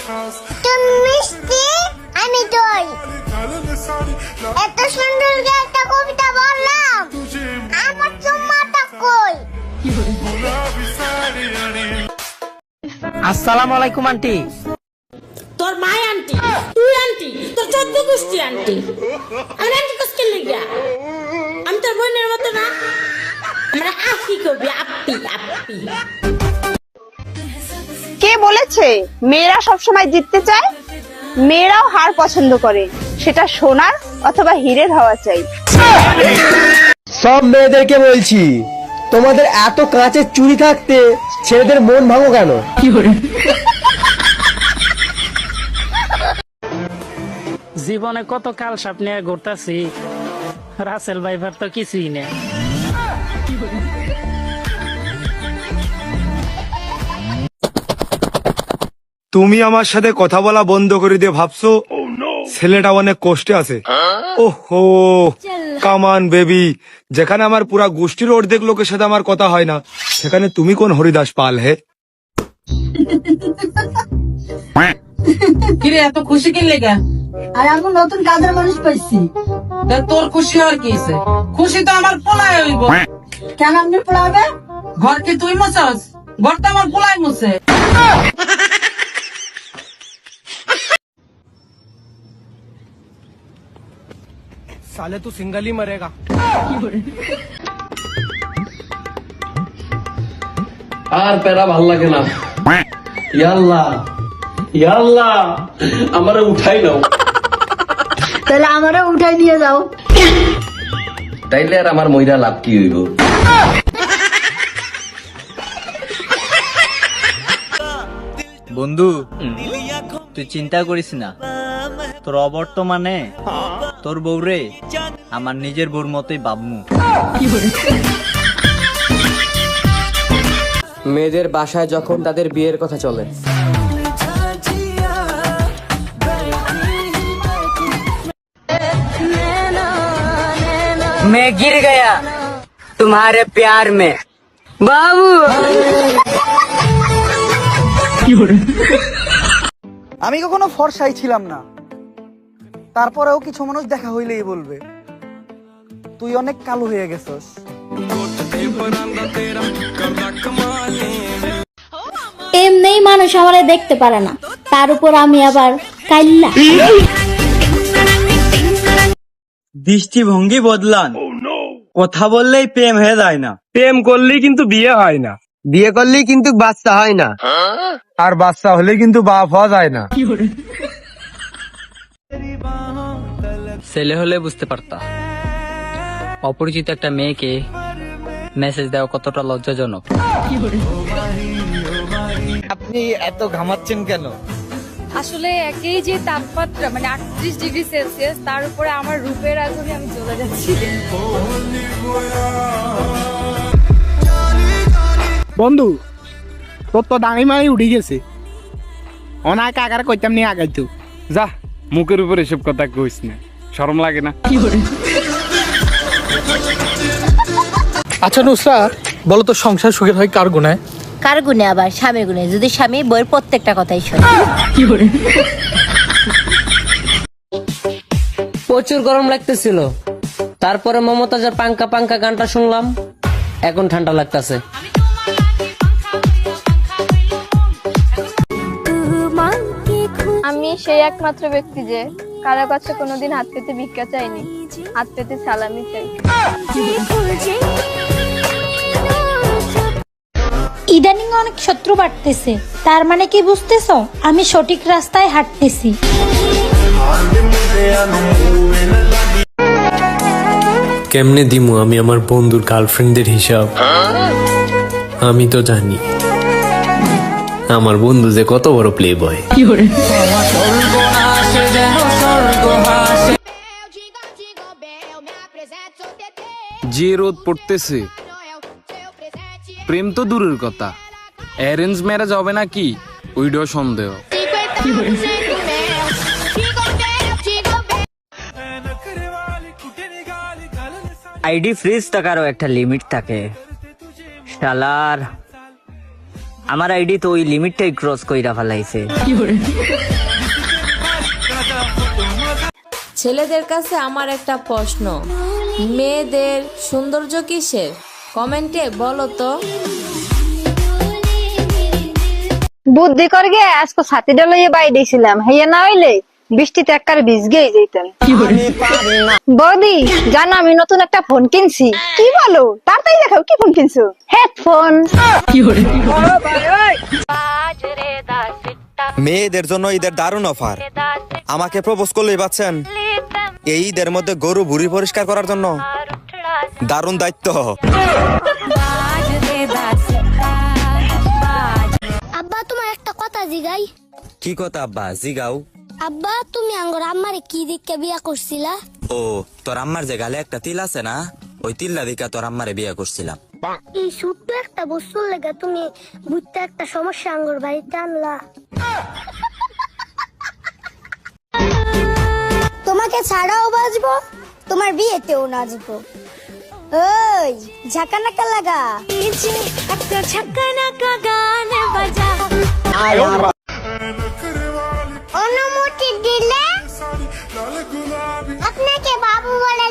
তুমি মিষ্টি, আমি দই। এত সুন্দর যে একটা কবিতা বললাম, আমার চুম্মাটা কই? আসসালামু আলাইকুম আন্টি। তোর মাই আন্টি, তুই আন্টি, তোর 14 গোষ্ঠী আন্টি। আমি আন্টি কষ্ট লেগা, আমি তোর বোনের মতো না। আমরা আপি কবি, আপি আপি। কে বলেছে মেয়েরা সবসময় জিততে চায়? মেয়েরাও হার পছন্দ করে, সেটা সোনার অথবা হীরের হওয়া চাই। সব মেয়েদেরকে বলছি, তোমাদের এত কাঁচের চুড়ি থাকতে ছেলেদের মন ভাঙো কেন? জীবনে কত কাল সাপ নিয়ে ঘুরতাছি, রাসেল ভাইভার তো কিছুই নেই। তুমি আমার সাথে কথা বলা বন্ধ করে দিয়ে ভাবছো ছেলেটা অনেক কষ্টে আছে। ওহো কামান বেবি, যেখানে আমার পুরা গোষ্ঠীর অর্ধেক লোকের সাথে আমার কথা হয় না, সেখানে তুমি কোন হরিদাস পাল হে? কিরে এত খুশি কি লেগা? আর আমি নতুন কাজের মানুষ পাইছি। তোর খুশি হওয়ার কি আছে? খুশি তো আমার পোলায় হইব। কেন আপনি পড়াবে? ঘর কি তুই মুছাস? ঘর তো আমার পোলায় মুছে। साले तू सिंगल ही मरेगा। আর প্যারা ভাল লাগে না। ইয়াল্লাহ ইয়াল্লাহ, আমারে উঠাই নাও। তাহলে আমারও উঠাই নিয়ে যাও। তাইলে আর আমার মইরা লাভ কি হইব? বন্ধু, তুই চিন্তা করিস না, তোর অবর্তমানে তোর বউরে আমার নিজের বউর মতোই ভাবমু। মেয়েদের বাসায় যখন তাদের বিয়ের কথা চলে, मैं गिर गया तुम्हारे प्यार में बाबू। আমি কখনো ফর্সাই ছিলাম না, তারপরেও কিছু মানুষ দেখা হইলেই বলবে তুই অনেক কালো হয়ে গেছস। এমনিই মানুষ আমারে দেখতে পারে না, তার উপর আমি আবার কাইল্লা। দৃষ্টিভঙ্গি বদলান, কথা বললেই প্রেম হয়ে যায় না। প্রেম করলেই কিন্তু বিয়ে হয় না, বিয়ে করলেই কিন্তু বাচ্চা হয় না, আর বাচ্চা হলে কিন্তু বাপ হওয়া যায় না। ছেলে হলে বুঝতে পারতা অপরিচিত একটা মেয়েকে মেসেজ দেওয়া কতটা লজ্জাজনক। আপনি এত ঘামাচ্ছেন কেন? আসলে একই যে তাপমাত্রা, মানে 38°C, তার উপরে আমার রূপের আগুনে আমি চলে যাচ্ছি। বন্ধু, তোর তো দাঁড়ি মারি উঠে গেছে, অনাক আগার কইতাম নিয়ে আগাইতো। যা, মুখের উপর এসব কথা কইস না, শরম লাগে না? আচ্ছা নুসরাত, বলো তো সংসার সুখের হয় কার গুনায়? কার গুণে আবার? স্বামীর গুণে। যদি স্বামী বইয়ের প্রত্যেকটা কথাই শোনে। প্রচুর গরম লাগতেছিল, তারপরে মমতাজের পাঙ্কা পাঙ্কা গানটা শুনলাম, এখন ঠান্ডা লাগতেছে। আমি সেই একমাত্র ব্যক্তি যে কারো কাছে কোনোদিন হাত পেতে ভিক্ষা চাইনি, হাত পেতে সালামি চাই। ইদানিং অনেক শত্রু বাড়তেছে, তার মানে কি বুঝতেছো? আমি সঠিক রাস্তায় হাঁটতেছি। কেমনে দিমু আমি আমার বন্ধুর গার্লফ্রেন্ডের হিসাব? আমি তো জানি আমার বন্ধু যে কত বড় প্লে বয়। যে রোদ পড়তেছে, প্রেম তো দূরের কথা, অ্যারেঞ্জ ম্যারেজ হবে নাকি ওইটাও সন্দেহ। আইডি ফ্রিজ থাকারও একটা লিমিট থাকে। শালার আমার আইডি তো ওই লিমিটটাই ক্রস কইরা ফেলাইছে। ছেলেদের কাছে আমার একটা প্রশ্ন, মেয়েদের সৌন্দর্য কিসের? কমেন্টে বলো তো। বুদ্ধি করে গিয়ে আজকে ছাতিটা লইয়ে বাই দিয়েছিলাম, হেয়া না হইলে বৃষ্টিতে একবার ভিজগেই যেতাম। বৌদি জানো আমি নতুন একটা ফোন কিনছি। কি বলো? তাড়াতাড়ি দেখাও কি ফোন কিনছো। হেডফোন। মেয়েদের জন্য ঈদের দারুণ অফার। আমাকে প্রপোজ করলেই পাচ্ছেন। এই ঈদের মধ্যে গরু ভুড়ি পরিষ্কার করার জন্য দারুণ দায়িত্ব। আব্বা তোমার একটা কথা জিগাই। কি কথা আব্বা? জিগাও। আব্বা তুমি আঙ্গর আম্মারে কি দিকে বিয়া করছিলা? ও তোর আম্মার যে গালে একটা তিল আছে না, ওই তিল্লা দিকা তোর আম্মারে বিয়ে করছিলাম। এই ছোট্ট একটা বস্তুর লেগে তুমি বুঝতে একটা সমস্যা আঙ্গর বাড়িতে আনলা। তোমাকে ছাড়াও বাজবো, তোমার বিয়েতেও নাচবো। ওই ঝাঁকানাকা লাগা একটা ঝাঁকানাকা গান বাজা। অনুমতি দিলে আপনাকে বাবু বলে